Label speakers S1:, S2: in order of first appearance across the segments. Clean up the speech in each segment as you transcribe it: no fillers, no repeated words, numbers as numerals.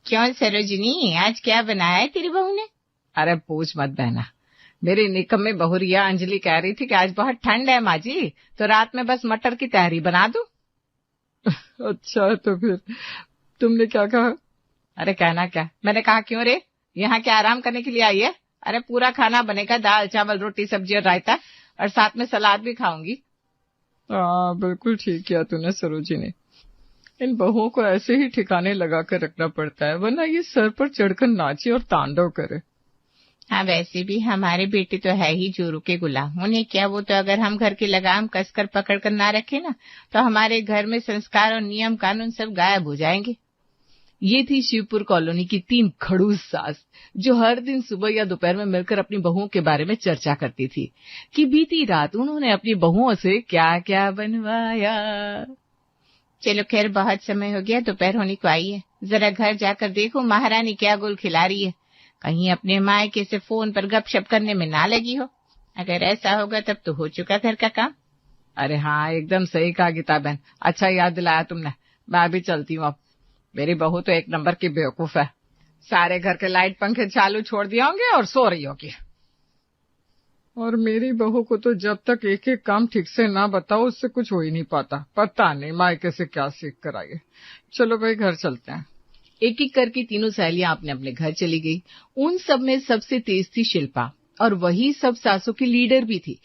S1: क्यों सरोजिनी, आज क्या बनाया है तेरी बहू ने?
S2: अरे पूछ मत बहना, मेरी निकम्मी बहुरिया अंजलि कह रही थी कि आज बहुत ठंड है माँ जी, तो रात में बस मटर की तहरी बना दूं।
S3: अच्छा, तो फिर तुमने क्या कहा?
S2: अरे कहना क्या, मैंने कहा क्यों रे, यहाँ क्या आराम करने के लिए आई है? अरे पूरा खाना बनेगा, दाल चावल रोटी सब्जी और रायता, और साथ में सलाद भी खाऊंगी।
S3: हाँ, बिल्कुल ठीक किया तूने सरोजिनी। इन बहुओं को ऐसे ही ठिकाने लगा कर रखना पड़ता है, वरना ये सर पर चढ़कर नाचे और तांडव करे।
S1: हाँ, वैसे भी हमारे बेटे तो है ही जोरू के गुलाम। उन्हें क्या, वो तो अगर हम घर की लगाम कसकर पकड़ कर ना रखे ना, तो हमारे घर में संस्कार और नियम कानून सब गायब हो जाएंगे।
S2: ये थी शिवपुर कॉलोनी की 3 खड़ूस सास, जो हर दिन सुबह या दोपहर में मिलकर अपनी बहुओं के बारे में चर्चा करती थी कि बीती रात उन्होंने अपनी बहुओं से क्या क्या बनवाया।
S1: चलो खैर, बहुत समय हो गया, दोपहर होने को आई है। जरा घर जाकर देखो महारानी क्या गुल खिला रही है, कहीं अपने मायके से फोन पर गपशप करने में ना लगी हो। अगर ऐसा होगा तब तो हो चुका घर का काम।
S2: अरे हाँ, एकदम सही कहा गीता बहन, अच्छा याद दिलाया तुमने। मैं अभी चलती हूँ अब। मेरी बहू तो एक नंबर की बेवकूफ है, सारे घर के लाइट पंखे चालू छोड़ दिए होंगे और सो रही होगी।
S3: और मेरी बहू को तो जब तक एक एक काम ठीक से ना बताओ उससे कुछ हो ही नहीं पाता। पता नहीं मायके से क्या सीख कर आई है। चलो भाई, घर चलते हैं।
S2: एक एक करके तीनों सहेलियां अपने अपने घर चली गई। उन सब में सबसे तेज थी शिल्पा, और वही सब सासों की लीडर भी थी।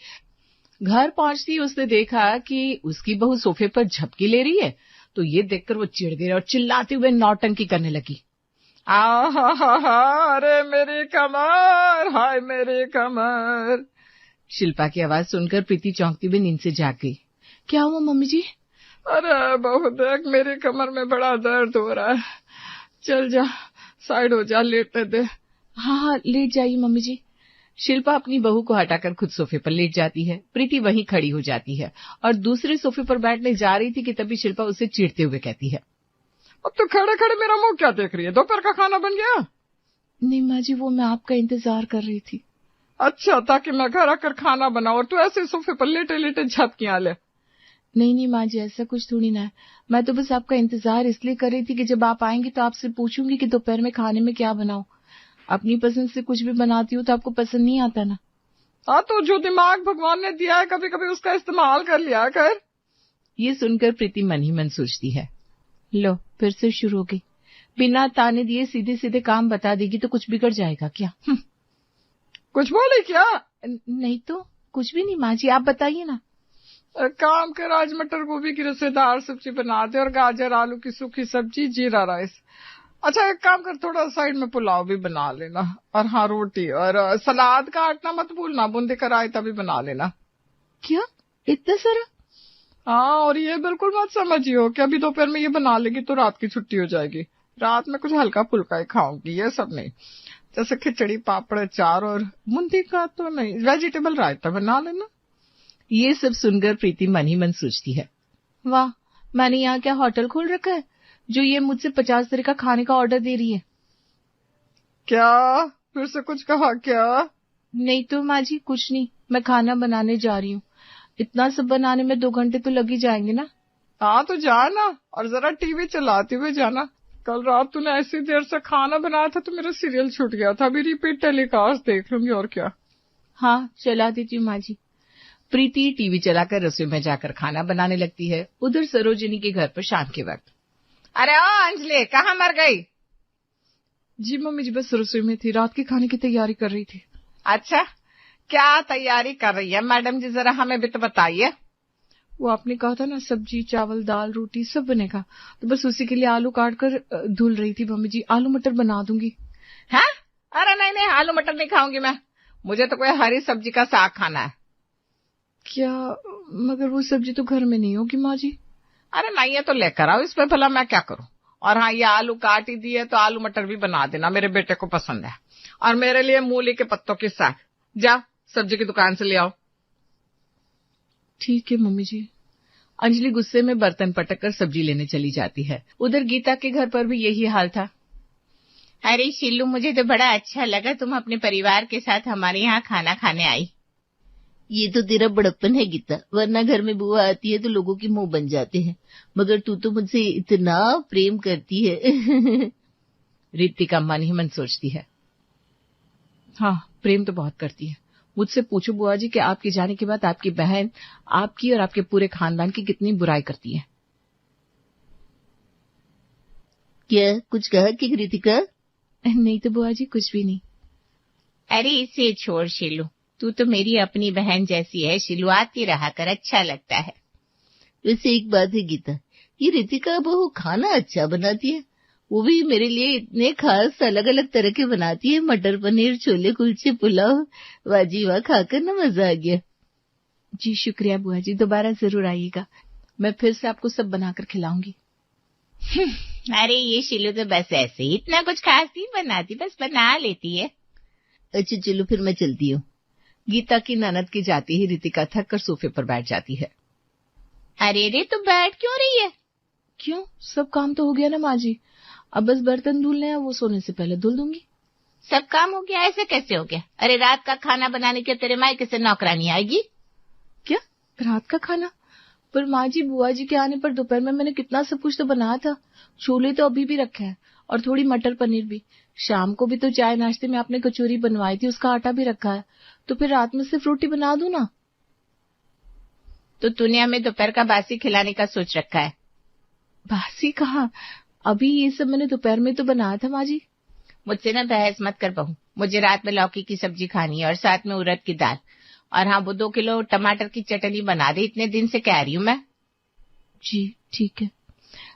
S2: घर पहुंचती उसने देखा कि उसकी बहू सोफे पर झपकी ले रही है, तो ये देखकर वो चिढ़ गई और चिल्लाते हुए नौटंकी करने लगी।
S3: अरे मेरी कमर, हाय मेरी कमर।
S2: शिल्पा की आवाज सुनकर प्रीति चौंकती हुई नींद से जाग गई। क्या हुआ मम्मी जी?
S3: अरे बहू देख, मेरी कमर में बड़ा दर्द हो रहा है। चल जा, साइड हो जा, लेटने दे।
S2: हाँ, लेट जाइए मम्मी जी। शिल्पा अपनी बहू को हटाकर खुद सोफे पर लेट जाती है। प्रीति वहीं खड़ी हो जाती है और दूसरे सोफे पर बैठने जा रही थी कि तभी शिल्पा उसे चिढ़ते हुए कहती है,
S3: अब तो खड़े खड़े मेरा मुंह क्या देख रही है? दोपहर का खाना बन गया?
S2: नहीं माँ जी, वो मैं आपका इंतजार कर रही थी।
S3: अच्छा, ताकि मैं घर आकर खाना बनाऊं और तू ऐसे सोफे पर लेटे लेटे झपकियां ले?
S2: नहीं माँ जी, ऐसा कुछ थोड़ी ना है। मैं तो बस आपका इंतजार इसलिए कर रही थी कि जब आप आएंगी तो आपसे पूछूंगी कि दोपहर में खाने में क्या बनाऊं। अपनी पसंद से कुछ भी बनाती हूँ तो आपको पसंद नहीं आता ना।
S3: हाँ, तो जो दिमाग भगवान ने दिया है कभी कभी उसका इस्तेमाल कर लिया कर।
S2: ये सुनकर प्रीति मन ही मन सोचती है, लो फिर से शुरू हो गई। बिना ताने दिए सीधे सीधे काम बता देगी तो कुछ बिगड़ जाएगा क्या?
S3: कुछ बोले क्या?
S2: नहीं तो कुछ भी नहीं माँ जी, आप बताइए ना।
S3: काम कर, आज मटर गोभी की रसेदार सब्जी बना दे और गाजर आलू की सूखी सब्जी, जीरा राइस। अच्छा, एक काम कर, थोड़ा साइड में पुलाव भी बना लेना, और हाँ रोटी, और सलाद काटना मत भूलना, बूंदी का रायता भी बना लेना।
S2: क्या इतना सारा?
S3: हाँ, और ये बिल्कुल मत समझियो कि अभी दोपहर में ये बना लेगी तो रात की छुट्टी हो जाएगी। रात में कुछ हल्का फुल्का ही खाऊंगी, ये सब नहीं। जैसे खिचड़ी, पापड़, अचार और बूंदी का तो नहीं, वेजिटेबल रायता बना लेना।
S2: ये सब सुनकर प्रीति मन ही मन सोचती है, वाह, मैंने यहाँ क्या होटल खोल रखा है जो ये मुझसे 50 तरह का खाने का ऑर्डर दे रही है।
S3: क्या फिर से कुछ कहा क्या?
S2: नहीं तो माँ जी, कुछ नहीं, मैं खाना बनाने जा रही हूँ। इतना सब बनाने में 2 घंटे तो लग ही जाएंगे ना।
S3: हाँ तो जाना, और जरा टीवी चलाते हुए जाना। कल रात तूने ऐसी देर से खाना बनाया था तो मेरा सीरियल छूट गया था, अभी रिपीट टेलीकास्ट देख लूंगी, और क्या।
S2: हाँ, चला देती हूँ माँ जी। प्रीति टीवी चलाकर रसोई में जाकर खाना बनाने लगती है। उधर सरोजिनी के घर पर शाम के वक्त,
S1: अरे ओ अंजलि, कहाँ मर गई?
S2: जी मम्मी जी, बस रसोई में थी, रात के खाने की तैयारी कर रही थी।
S1: अच्छा, क्या तैयारी कर रही है मैडम जी, जरा हमें भी तो बताइए।
S2: वो आपने कहा था ना, सब्जी चावल दाल रोटी सब बनेगा, तो बस उसी के लिए आलू काट कर धुल रही थी मम्मी जी। आलू मटर बना दूंगी।
S1: है? अरे नहीं नहीं, आलू मटर नहीं खाऊंगी मैं, मुझे तो कोई हरी सब्जी का साग खाना है।
S2: क्या? मगर वो सब्जी तो घर में नहीं होगी माँ जी।
S1: अरे नहीं है तो लेकर आओ, इसमें भला मैं क्या करूं। और हाँ, ये आलू काट ही दिए तो आलू मटर भी बना देना, मेरे बेटे को पसंद है। और मेरे लिए मूली के पत्तों की साग, जा सब्जी की दुकान से ले आओ।
S2: ठीक है मम्मी जी। अंजलि गुस्से में बर्तन पटक कर सब्जी लेने चली जाती है। उधर गीता के घर पर भी यही हाल था।
S1: अरे शिल्लू, मुझे तो बड़ा अच्छा लगा तुम अपने परिवार के साथ हमारे यहाँ खाना खाने आई।
S4: ये तो तेरा बड़प्पन है गीता, वरना घर में बुआ आती है तो लोगों के मुंह बन जाते हैं, मगर तू तो मुझसे इतना प्रेम करती है।
S2: रितिका मन ही मन सोचती है। हाँ, प्रेम तो बहुत करती है। मुझसे पूछो बुआ जी कि आपके जाने के बाद आपकी बहन आपकी और आपके पूरे खानदान की कितनी बुराई करती है।
S4: क्या कुछ कहा कि रितिका?
S2: नहीं तो बुआ जी, कुछ भी नहीं।
S1: अरे इसे छोड़ शिलू, तू तो मेरी अपनी बहन जैसी है शिलू, आती रहा कर, अच्छा लगता है।
S4: वैसे एक बात है गीता, ये रितिका बहू खाना अच्छा बनाती है, वो भी मेरे लिए इतने खास अलग अलग तरह के बनाती है, मटर पनीर, छोले कुलचे, पुलाव, वाजी वाह, खाकर ना मजा आ गया।
S2: जी शुक्रिया बुआ जी, दोबारा जरूर आइएगा, मैं फिर से आपको सब बनाकर खिलाऊंगी।
S1: अरे ये शिलू तो बस ऐसे ही इतना कुछ खास नहीं बनाती, बस बना लेती है।
S4: अच्छा चलो फिर मैं चलती हूँ।
S2: गीता की ननद की जाती ही रितिका थक कर सोफे पर बैठ जाती है।
S1: अरे रे तू बैठ क्यों रही है?
S2: क्यों, सब काम तो हो गया ना माँ जी, अब बस बर्तन धुलने हैं, वो सोने से पहले धुल दूंगी।
S1: सब काम हो गया? ऐसे कैसे हो गया? अरे रात का खाना बनाने के तेरे मायके से नौकरानी आएगी
S2: क्या? रात का खाना? पर माँ जी, बुआ जी के आने पर दोपहर में मैंने कितना सब कुछ तो बनाया था। छोले तो अभी भी रखे हैं और थोड़ी मटर पनीर भी। शाम को भी तो चाय नाश्ते में आपने कचौरी बनवाई थी, उसका आटा भी रखा है, तो फिर रात में सिर्फ रोटी बना दूं ना।
S1: तो तूने हमें दोपहर का बासी खिलाने का सोच रखा है?
S2: बासी कहाँ, अभी ये सब मैंने दोपहर में तो बनाया था माँ जी।
S1: मुझसे ना बहस मत कर बहू, मुझे रात में लौकी की सब्जी खानी है और साथ में उड़द की दाल, और हाँ वो 2 किलो टमाटर की चटनी बना दे, इतने दिन से कह रही हूँ मैं।
S2: जी ठीक है।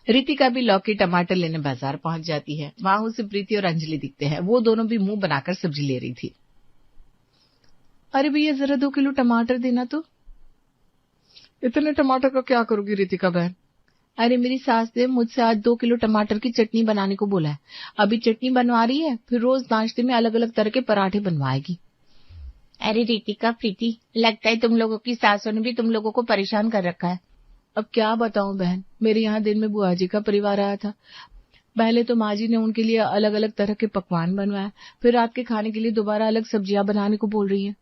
S2: रितिका भी लौकी टमाटर लेने बाजार पहुंच जाती है। वहां उसे प्रीति और अंजलि दिखते हैं, वो दोनों भी मुंह बनाकर सब्जी ले रही थी। अरे भैया जरा 2 किलो टमाटर देना तो।
S3: इतने टमाटर का क्या करोगी रितिका बहन?
S2: अरे मेरी सास ने मुझसे आज 2 किलो टमाटर की चटनी बनाने को बोला है। अभी चटनी बनवा रही है, फिर रोज नाश्ते में अलग अलग तरह के पराठे बनवाएगी।
S1: अरे रितिका प्रीति, लगता है तुम लोगों की सासों ने भी तुम लोगों को परेशान कर रखा है।
S2: अब क्या बताऊं बहन, मेरे यहाँ दिन में बुआ जी का परिवार आया था। पहले तो माँ जी ने उनके लिए अलग अलग तरह के पकवान बनवाए, फिर रात के खाने के लिए दोबारा अलग सब्जियां बनाने को बोल रही है।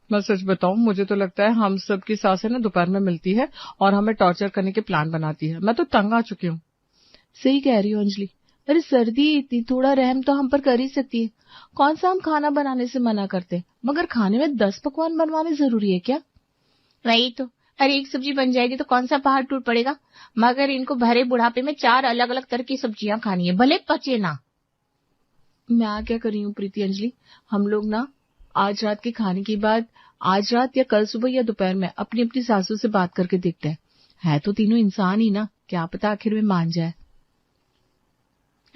S3: मैं सच बताऊं, मुझे तो लगता है हम सब की सासें ना दोपहर में मिलती है और हमें टॉर्चर करने के प्लान बनाती है। मैं तो तंग आ चुकी हूँ।
S2: सही कह रही हो अंजलि। अरे सर्दी इतनी, थोड़ा रहम तो हम पर कर ही सकती है। कौन सा हम खाना बनाने से मना करते, मगर खाने में 10 पकवान बनवाने जरूरी है क्या?
S1: वही तो, अरे एक सब्जी बन जाएगी तो कौन सा पहाड़ टूट पड़ेगा, मगर इनको भरे बुढ़ापे में 4 अलग अलग तरह की सब्जियां खानी है, भले पचे ना।
S2: मैं क्या कर रही हूँ प्रीति अंजलि, हम लोग ना आज रात के खाने के बाद आज रात या कल सुबह या दोपहर में अपनी अपनी सासू से बात करके देखते हैं। है तो तीनों इंसान ही ना, क्या पता आखिर में मान जाए।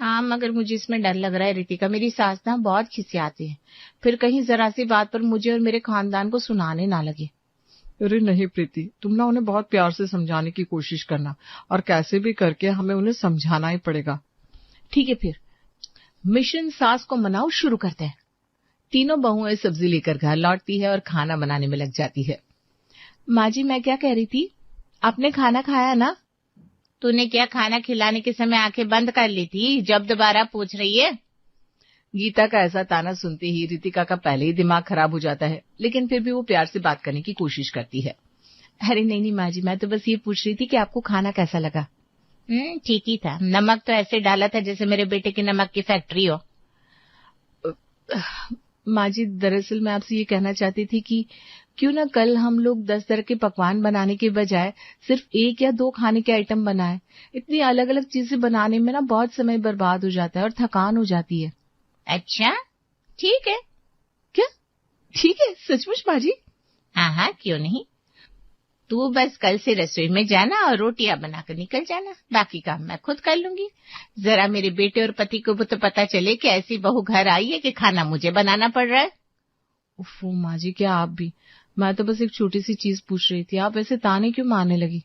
S1: हाँ मगर मुझे इसमें डर लग रहा है रितिका, मेरी सास ना बहुत खिसियाती है, फिर कहीं जरा सी बात पर मुझे और मेरे खानदान को सुनाने ना लगे।
S3: अरे नहीं प्रीति, तुम ना उन्हें बहुत प्यार से समझाने की कोशिश करना, और कैसे भी करके हमें उन्हें समझाना ही पड़ेगा।
S2: ठीक है, फिर मिशन सास को मनाओ शुरू करते हैं। तीनों बहुएं सब्जी लेकर घर लौटती है और खाना बनाने में लग जाती है। माँ जी मैं क्या कह रही थी, आपने खाना खाया ना?
S1: तूने क्या खाना खिलाने के समय आंखें बंद कर ली थी, जब दोबारा पूछ रही है?
S2: गीता का ऐसा ताना सुनते ही रितिका का पहले ही दिमाग खराब हो जाता है, लेकिन फिर भी वो प्यार से बात करने की कोशिश करती है। अरे नहीं माँ जी, मैं तो बस ये पूछ रही थी कि आपको खाना कैसा लगा।
S1: ठीक ही था, नमक तो ऐसे डाला था जैसे मेरे बेटे की नमक की फैक्ट्री हो।
S2: माँ जी दरअसल मैं आपसे ये कहना चाहती थी कि क्यों ना कल हम लोग 10 तरह के पकवान बनाने के बजाय सिर्फ 1 या 2 खाने के आइटम बनाएं। इतनी अलग अलग चीजें बनाने में ना बहुत समय बर्बाद हो जाता है और थकान हो जाती है।
S1: अच्छा ठीक है।
S2: क्या ठीक है? सचमुच माँ जी?
S1: हाँ क्यों नहीं, तू बस कल से रसोई में जाना और रोटियां बनाकर निकल जाना, बाकी काम मैं खुद कर लूंगी। जरा मेरे बेटे और पति को तो पता चले कि ऐसी बहू घर आई है कि खाना मुझे बनाना पड़ रहा है।
S2: उफ़ो माँ जी, क्या आप भी, मैं तो बस एक छोटी सी चीज पूछ रही थी, आप ऐसे ताने क्यों मारने लगी?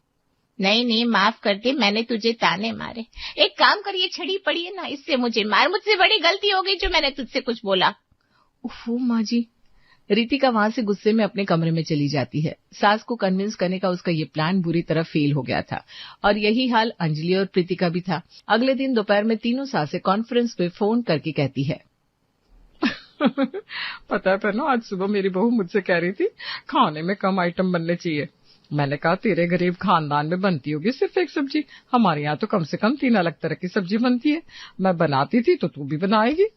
S1: नहीं माफ कर दे, मैंने तुझे ताने मारे। एक काम करिए, छड़ी पड़ी है ना, इससे मुझे मार, मुझसे बड़ी गलती हो गई जो मैंने तुझसे कुछ बोला।
S2: उफ़ो माँ जी। रितिका वहां से गुस्से में अपने कमरे में चली जाती है। सास को कन्विंस करने का उसका ये प्लान बुरी तरह फेल हो गया था, और यही हाल अंजलि और प्रीति का भी था। अगले दिन दोपहर में तीनों सासें कॉन्फ्रेंस पे फोन करके कहती है
S3: पता है ना, आज सुबह मेरी बहू मुझसे कह रही थी खाने में कम आइटम बनने चाहिए। मैंने कहा तेरे गरीब खानदान में बनती होगी सिर्फ एक सब्जी, हमारे यहाँ तो कम से कम 3 अलग तरह की सब्जी बनती है। मैं बनाती थी तो तू भी बनाएगी।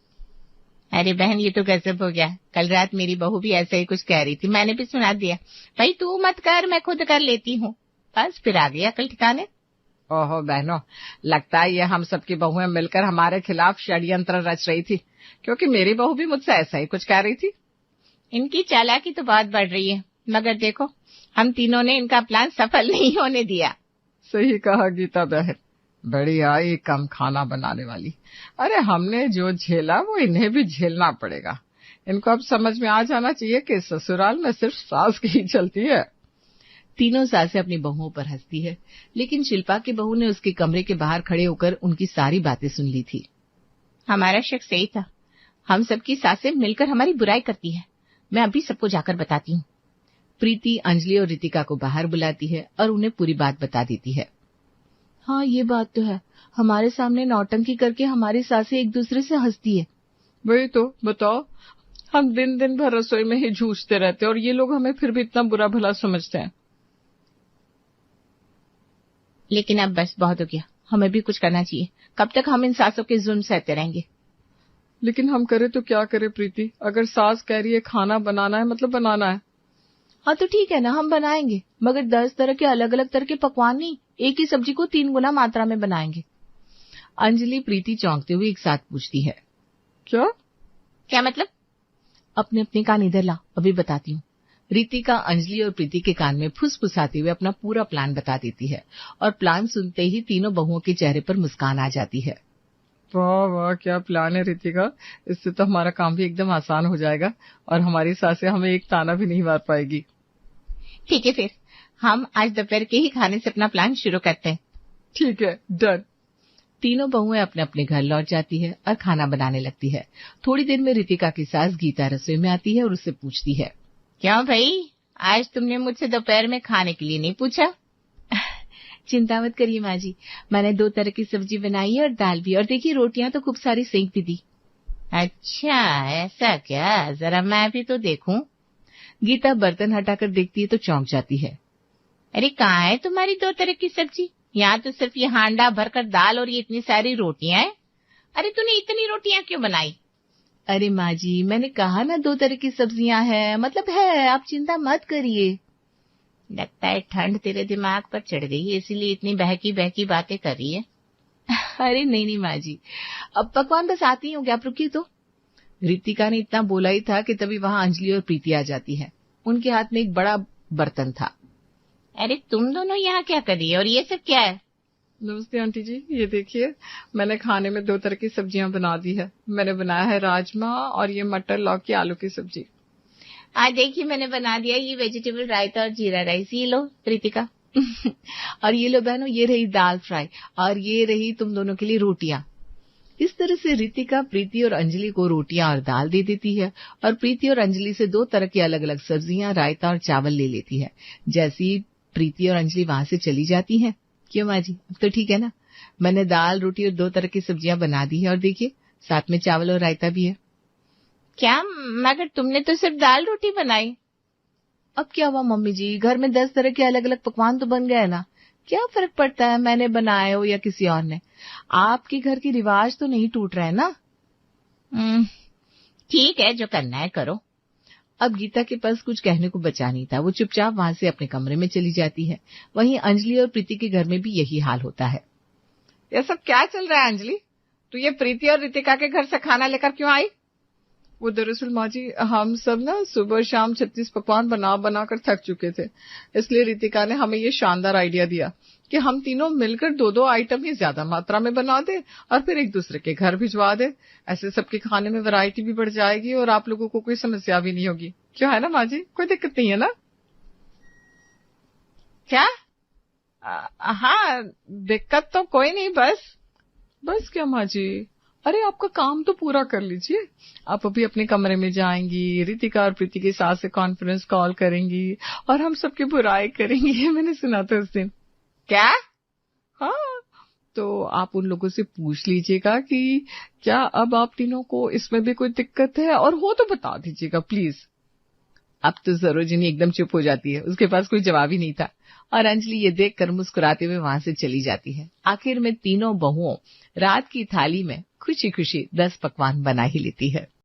S1: अरे बहन, ये तो गजब हो गया। कल रात मेरी बहू भी ऐसा ही कुछ कह रही थी, मैंने भी सुना दिया, भाई तू मत कर, मैं खुद कर लेती हूँ। बस फिर आ गया अकल ठिकाने।
S3: ओहो बहनों, लगता है ये हम सबकी बहुएं मिलकर हमारे खिलाफ षड्यंत्र रच रही थी, क्योंकि मेरी बहू भी मुझसे ऐसा ही कुछ कह रही थी।
S1: इनकी चालाकी तो बहुत बढ़ रही है, मगर देखो हम तीनों ने इनका प्लान सफल नहीं होने दिया।
S3: सही कहा गीता बहन, बड़ी आई कम खाना बनाने वाली। अरे हमने जो झेला वो इन्हें भी झेलना पड़ेगा। इनको अब समझ में आ जाना चाहिए कि ससुराल में सिर्फ सास की ही चलती है।
S2: तीनों सासें अपनी बहुओं पर हंसती है, लेकिन शिल्पा की बहू ने उसके कमरे के बाहर खड़े होकर उनकी सारी बातें सुन ली थी।
S1: हमारा शक सही था, हम सबकी सासें मिलकर हमारी बुराई करती है। मैं अभी सबको जाकर बताती हूँ।
S2: प्रीति अंजलि और रितिका को बाहर बुलाती है और उन्हें पूरी बात बता देती है। हाँ, ये बात तो है, हमारे सामने नौटंकी करके हमारी सासें एक दूसरे से हंसती है।
S3: वही तो बताओ, हम दिन दिन भर रसोई में ही जूझते रहते और ये लोग हमें फिर भी इतना बुरा भला समझते हैं।
S1: लेकिन अब बस बहुत हो गया, हमें भी कुछ करना चाहिए। कब तक हम इन सासों के जुल्म सहते रहेंगे?
S3: लेकिन हम करें तो क्या करें प्रीति, अगर सास कह रही है खाना बनाना है मतलब बनाना है।
S2: हाँ तो ठीक है ना, हम बनाएंगे, मगर 10 तरह के अलग अलग तरह के पकवान नहीं, एक ही सब्जी को 3 गुना मात्रा में बनाएंगे। अंजलि प्रीति चौंकते हुए एक साथ पूछती है।
S1: क्या मतलब?
S2: अपने अपने कान इधर ला, अभी बताती हूँ। रितिका अंजलि और प्रीति के कान में फुसफुसाते हुए अपना पूरा प्लान बता देती है, और प्लान सुनते ही तीनों बहुओं के चेहरे पर मुस्कान आ जाती है।
S3: वाह वाह, क्या प्लान है रितिका, इससे तो हमारा काम भी एकदम आसान हो जाएगा और हमारी सासें हमें एक ताना भी नहीं मार पाएगी।
S1: ठीक है, फिर हम आज दोपहर के ही खाने से अपना प्लान शुरू करते हैं।
S3: ठीक है, डन।
S2: तीनों बहुएं अपने अपने घर लौट जाती है और खाना बनाने लगती है। थोड़ी देर में रितिका की सास गीता रसोई में आती है और उससे पूछती है,
S1: क्यों भाई, आज तुमने मुझसे दोपहर में खाने के लिए नहीं पूछा?
S2: चिंता मत करिए माँ जी, मैंने 2 तरह की सब्जी बनाई है और दाल भी, और देखिए रोटियां तो खूब सारी सेंक भी दी।
S1: अच्छा ऐसा क्या, जरा मैं भी तो देखूं।
S2: गीता बर्तन हटाकर देखती है तो चौंक जाती है।
S1: अरे कहाँ है तुम्हारी 2 तरह की सब्जी? यहाँ तो सिर्फ ये हांडा भरकर दाल और ये इतनी सारी रोटियां हैं। अरे तूने इतनी रोटियां क्यों बनाई?
S2: अरे माँ जी, मैंने कहा ना 2 तरह की सब्जियां हैं, मतलब है, आप चिंता मत करिए।
S1: लगता है ठंड तेरे दिमाग पर चढ़ गई है, इसीलिए इतनी बहकी बहकी बातें कर रही है।
S2: अरे नहीं माँ जी, अब पकवान बस आती ही होंगे, आप रुकिए तो। रितिका ने इतना बोला ही था कि तभी वहां अंजलि और प्रीति आ जाती है। उनके हाथ में एक बड़ा बर्तन था।
S1: अरे तुम दोनों यहाँ क्या कर रही है, और ये सब क्या है?
S3: नमस्ते आंटी जी, ये देखिए मैंने खाने में 2 तरह की सब्जियां बना दी है। मैंने बनाया है राजमा और ये मटर लौकी आलू की सब्जी।
S1: आज देखिए मैंने बना दिया ये वेजिटेबल रायता और जीरा राइस। ये लो रितिका।
S2: और ये लो बहनों, ये रही दाल फ्राई, और ये रही तुम दोनों के लिए रोटियां। इस तरह से रितिका प्रीति और अंजलि को रोटियां और दाल दे देती है, और प्रीति और अंजलि से 2 तरह की अलग अलग सब्जियां, रायता और चावल ले लेती है। जैसी प्रीति और अंजलि वहां से चली जाती हैं। क्यों माँ जी, अब तो ठीक है ना? मैंने दाल रोटी और 2 तरह की सब्जियां बना दी है, और देखिए साथ में चावल और रायता भी है।
S1: क्या, मगर तुमने तो सिर्फ दाल रोटी बनाई।
S2: अब क्या हुआ मम्मी जी, घर में 10 तरह के अलग अलग पकवान तो बन गए ना, क्या फर्क पड़ता है मैंने बनाए हो या किसी और ने? आपके घर की रिवाज तो नहीं टूट रहे ना।
S1: ठीक है, जो करना है करो।
S2: अब गीता के पास कुछ कहने को बचा नहीं था, वो चुपचाप वहां से अपने कमरे में चली जाती है। वहीं अंजलि और प्रीति के घर में भी यही हाल होता है।
S3: ये सब क्या चल रहा है अंजलि, तू ये प्रीति और रितिका के घर से खाना लेकर क्यों आई? वो दरअसल माँ जी, हम सब ना सुबह शाम 36 पकवान बना बना कर थक चुके थे, इसलिए रितिका ने हमें ये शानदार आइडिया दिया कि हम तीनों मिलकर 2-2 आइटम ही ज्यादा मात्रा में बना दे और फिर एक दूसरे के घर भिजवा दे। ऐसे सबके खाने में वैरायटी भी बढ़ जाएगी और आप लोगों को कोई समस्या भी नहीं होगी। क्यों, है ना माँ जी? कोई दिक्कत नहीं है ना?
S1: क्या?
S3: हाँ, दिक्कत तो कोई नहीं, बस क्या माँ जी, अरे आपका काम तो पूरा कर लीजिए। आप अभी अपने कमरे में जाएंगी, रितिका और प्रीति के साथ से कॉन्फ्रेंस कॉल करेंगी और हम सबकी बुराई करेंगी। मैंने सुना था उस दिन।
S1: क्या?
S3: हाँ, तो आप उन लोगों से पूछ लीजिएगा कि क्या अब आप तीनों को इसमें भी कोई दिक्कत है, और हो तो बता दीजिएगा प्लीज।
S2: अब तो सरोजिनी एकदम चुप हो जाती है, उसके पास कोई जवाब ही नहीं था और अंजलि ये देखकर मुस्कुराते हुए वहां से चली जाती है। आखिर में तीनों बहुओं रात की थाली में खुशी खुशी 10 पकवान बना ही लेती है।